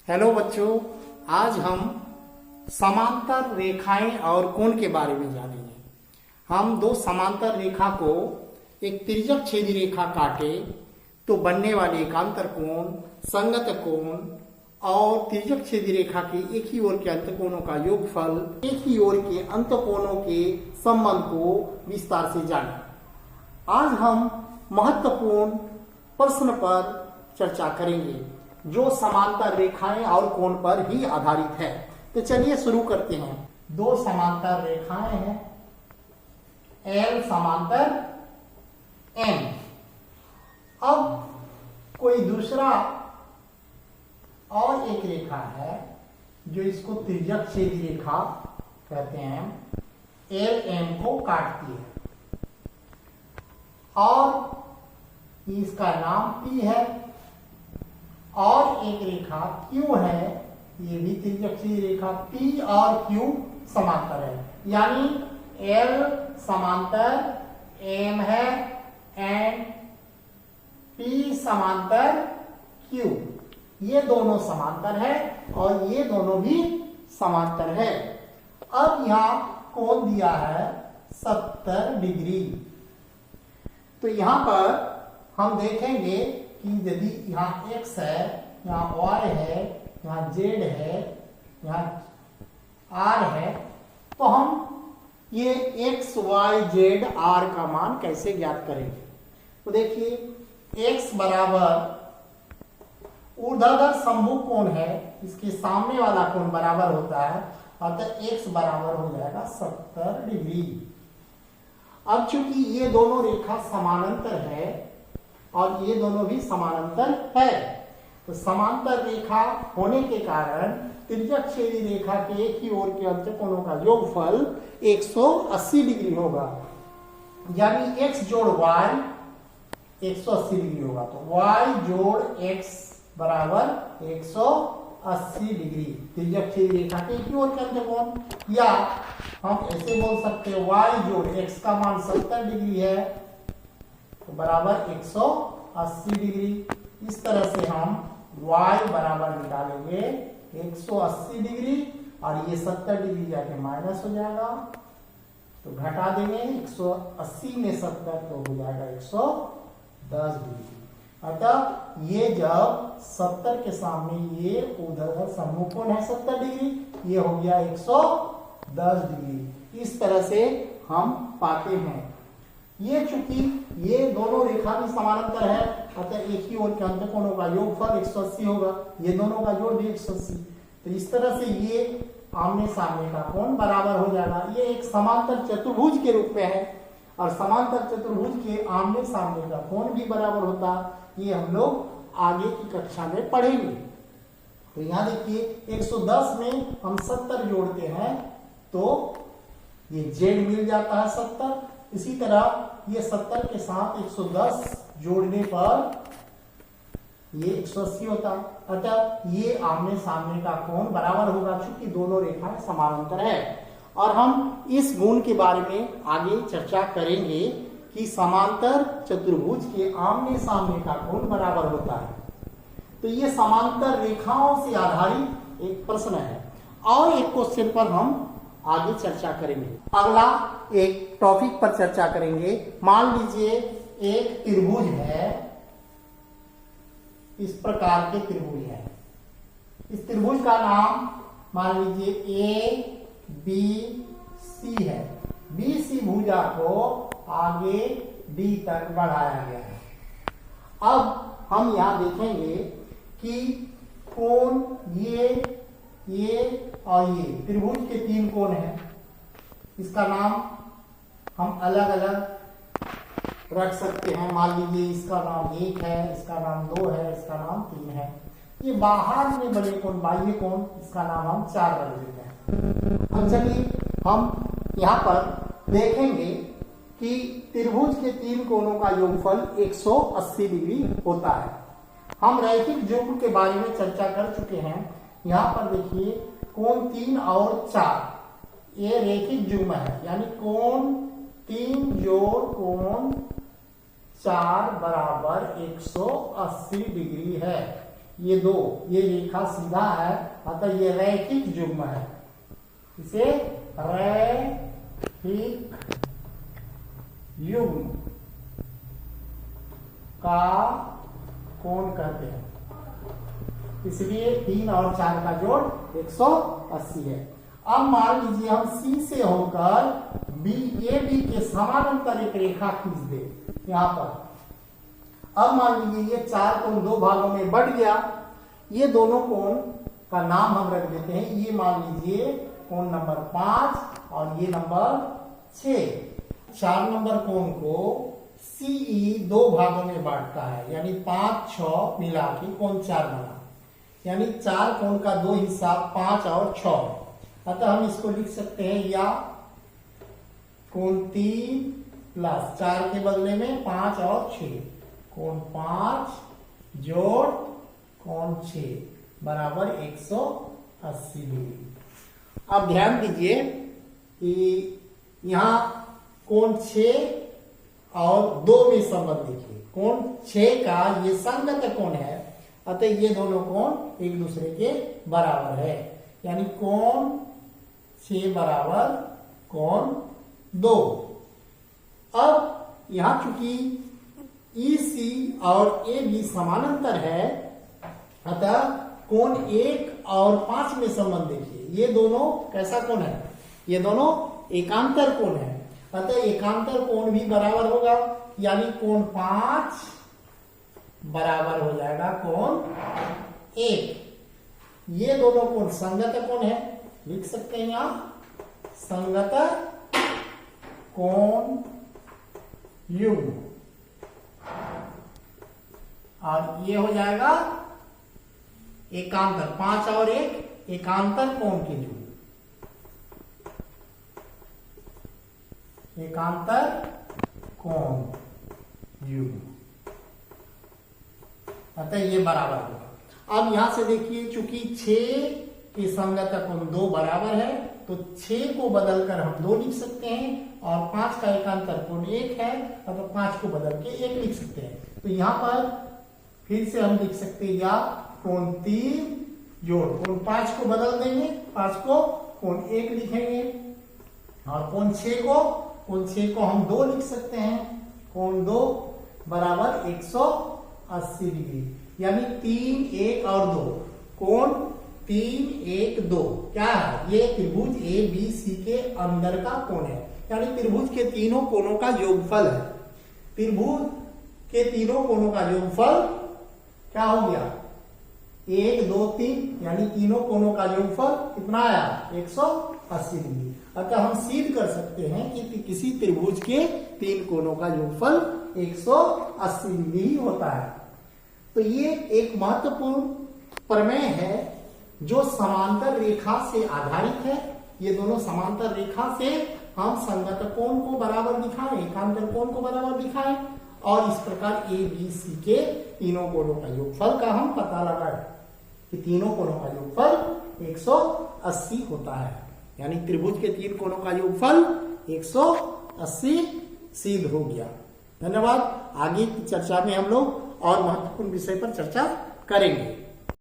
Hello बच्चों, आज हम समांतर रेखाएं और कोण के बारे में जानेंगे। हम दो समांतर रेखा को एक तिर्यक छेदी रेखा काटे तो बनने वाले एकांतर कोण, संगत कोण और तिर्यक छेदी रेखा के एक ही ओर के अंतकोणों का योगफल, एक ही ओर के अंतकोणों के संबंध को विस्तार से जानें। आज हम महत्वपूर्ण प्रश्न पर चर्चा करेंगे जो समांतर रेखाएं और कोण पर ही आधारित है। तो चलिए शुरू करते हैं। दो समांतर रेखाएं हैं, L समांतर M। अब कोई दूसरा और एक रेखा है जो इसको तिर्यक छेदी रेखा कहते हैं, LM को काटती है और इसका नाम P है। और एक रेखा Q है, ये भी तिर्यक छेदी रेखा। P और Q समांतर है, यानी L समांतर M है एंड P समांतर Q। ये दोनों समांतर है और ये दोनों भी समांतर है। अब यहां कोण दिया है 70 डिग्री। तो यहां पर हम देखेंगे कि यदि यहाँ x है, यहाँ y है, यहाँ z है, यहाँ r है, तो हम ये x, y, z, r का मान कैसे ज्ञात करेंगे। तो देखिए x बराबर ऊर्ध्वाधर समभुज कोण है, इसके सामने वाला कोण बराबर होता है, अतः x बराबर हो जाएगा 70 डिग्री। अब चूंकि ये दोनों रेखा समानांतर है और ये दोनों भी समानांतर है, तो समांतर रेखा होने के कारण तिर्यक छेदी रेखा के एक ही ओर के अंतकोणों का योगफल 180 डिग्री होगा, यानी x जोड़ y 180 डिग्री होगा। तो y जोड़ x बराबर 180 डिग्री तिर्यक छेदी रेखा के एक ही ओर के अंतकोण। या हम ऐसे बोल सकते हैं y जोड़ x का मान 70 डिग्री है तो बराबर 180 डिग्री। इस तरह से हम y बराबर निकालेंगे 180 डिग्री और ये 70 डिग्री जाके माइनस हो जाएगा, तो घटा देंगे 180 में 70 तो हो जाएगा 110 डिग्री। अतः ये जब 70 के सामने ये ऊर्ध्वाधर समभुज कोण है 70 डिग्री, ये हो गया 110 डिग्री। इस तरह से हम पाते हैं। ये चूंकि ये दोनों रेखा भी समानांतर है, अतः एक ही ओर के अंतकोणों का योगफल 180 होगा, ये दोनों का जोड़ भी 180। तो इस तरह से ये आमने सामने का कोण बराबर हो जाएगा। ये एक समांतर चतुर्भुज के रूप में है और समांतर चतुर्भुज के आमने सामने का कोण भी बराबर होता, ये हम लोग आगे की कक्षा में पढ़ेंगे। तो यहाँ देखिए 110 में हम 70 जोड़ते हैं तो ये z मिल जाता है 70। इसी तरह ये 70 के साथ 110 जोड़ने पर ये 180 होता है, अतः ये आमने सामने का कोण बराबर होगा चूंकि दोनों रेखाएं समानांतर है। और हम इस गुण के बारे में आगे चर्चा करेंगे कि समांतर चतुर्भुज के आमने सामने का कोण बराबर होता है। तो ये समांतर रेखाओं से आधारित एक प्रश्न है और एक क्वेश्चन पर हम आगे चर्चा करेंगे। अगला एक टॉपिक पर चर्चा करेंगे। मान लीजिए एक त्रिभुज है, इस प्रकार के त्रिभुज है। इस त्रिभुज का नाम मान लीजिए ए बी सी है। बी सी भुजा को आगे डी तक बढ़ाया गया है। अब हम यहां देखेंगे कि कोण ये और ये त्रिभुज के तीन कोण हैं। इसका नाम हम अलग अलग रख सकते हैं। मान लीजिए इसका नाम 1 है, इसका नाम 2 है, इसका नाम 3 है। ये बाहर में बने कोण, बाह्य कोण, इसका नाम हम 4 रख देते हैं। अब चलिए हम यहाँ पर देखेंगे कि त्रिभुज के तीन कोणों का योगफल 180 डिग्री होता है। हम रैखिक युग्म के बारे में चर्चा कर चुके हैं। यहाँ पर देखिए कोण 3 और 4 ये रैखिक युग्म है, यानी कोण 3 जोड़ कोण 4 बराबर 180 डिग्री है। ये दो, ये रेखा सीधा है, अतः ये रैखिक युग्म है। इसे रैखिक युग्म का कोण कहते हैं। इसलिए 3 और 4 का जोड़ 180 है। अब मान लीजिए हम C से होकर AB के समानांतर एक रेखा खींच दे यहां पर। अब मान लीजिए ये 4 कोण 2 भागों में बढ़ गया। ये दोनों कोण का नाम हम रख देते हैं। ये मान लीजिए कोण नंबर 5 और ये नंबर 6। 4 नंबर कोण को CE 2 भागों में बांटता है, यानी 5 6 मिला के कोण 4 बना, यानी 4 कोण का 2 हिस्सा 5 और 6। अतः हम इसको लिख सकते हैं या कोण 3 प्लस 4 के बदले में 5 और 6, कोण 5 जोड़ कोण 6 बराबर 180 डिग्री। अब ध्यान दीजिए कि यहां कोण 6 और 2 में संबंध देखिए। कोण 6 का ये संगत कोण है, अतः ये दोनों कोण एक दूसरे के बराबर है, यानी कोण 6 बराबर कोण 2। अब यहां चूंकि EC और AB समानांतर है, अतः कोण 1 और 5 में संबंध देखिए। ये दोनों कैसा कोण है? ये दोनों एकांतर कोण है, अतः एकांतर कोण भी बराबर होगा, यानी कोण 5 बराबर हो जाएगा कोण 1। ये दोनों कोण संगत कोण है, लिख सकते हैं यहां संगत कोण युग्म, और ये हो जाएगा एकांतर। 5 और 1 एकांतर कोण के युग्म, एकांतर कोण युग्म, अतः ये बराबर होगा। अब यहां से देखिए चूंकि 6 के संगत कोण 2 बराबर है, तो 6 को बदलकर हम 2 लिख सकते हैं, और 5 का एकांतर कोण 1 है, अतः 5 को बदल के 1 लिख सकते हैं। तो यहां पर फिर से हम लिख सकते हैं या कोण 3 जोड़ कोण 5 को बदल देंगे, 5 को कोण 1 लिखेंगे, और कोण 6 को हम 2 लिख सकते हैं। कोण 2 बराबर 180 डिग्री, यानी 3 1 और 2, कोण 3 1 2 क्या है? ये त्रिभुज ABC के अंदर का कोण है, यानी त्रिभुज के तीनों कोणों का योगफल है। त्रिभुज के तीनों कोणों का योगफल क्या हो गया? 1 2 3, यानी तीनों कोणों का योगफल कितना आया? 180 डिग्री। अतः हम सिद्ध कर सकते हैं कि किसी त्रिभुज के 3 कोणों का योगफल 180 डिग्री ही होता है। तो ये एक महत्वपूर्ण प्रमेय है जो समांतर रेखा से आधारित है। ये दोनों समांतर रेखा से हम संगत कोण को बराबर दिखाएं, एकांतर कोण को बराबर दिखाएं, और इस प्रकार ABC के तीनों कोणों का योगफल का हम पता लगाएं कि तीनों कोणों का योगफल 180 होता है, यानी त्रिभुज के 3 कोणों का योगफल 180 सिद्ध हो गया। धन्यवाद। आगे की चर्चा में हम लोग और महत्वपूर्ण विषय पर चर्चा करेंगे।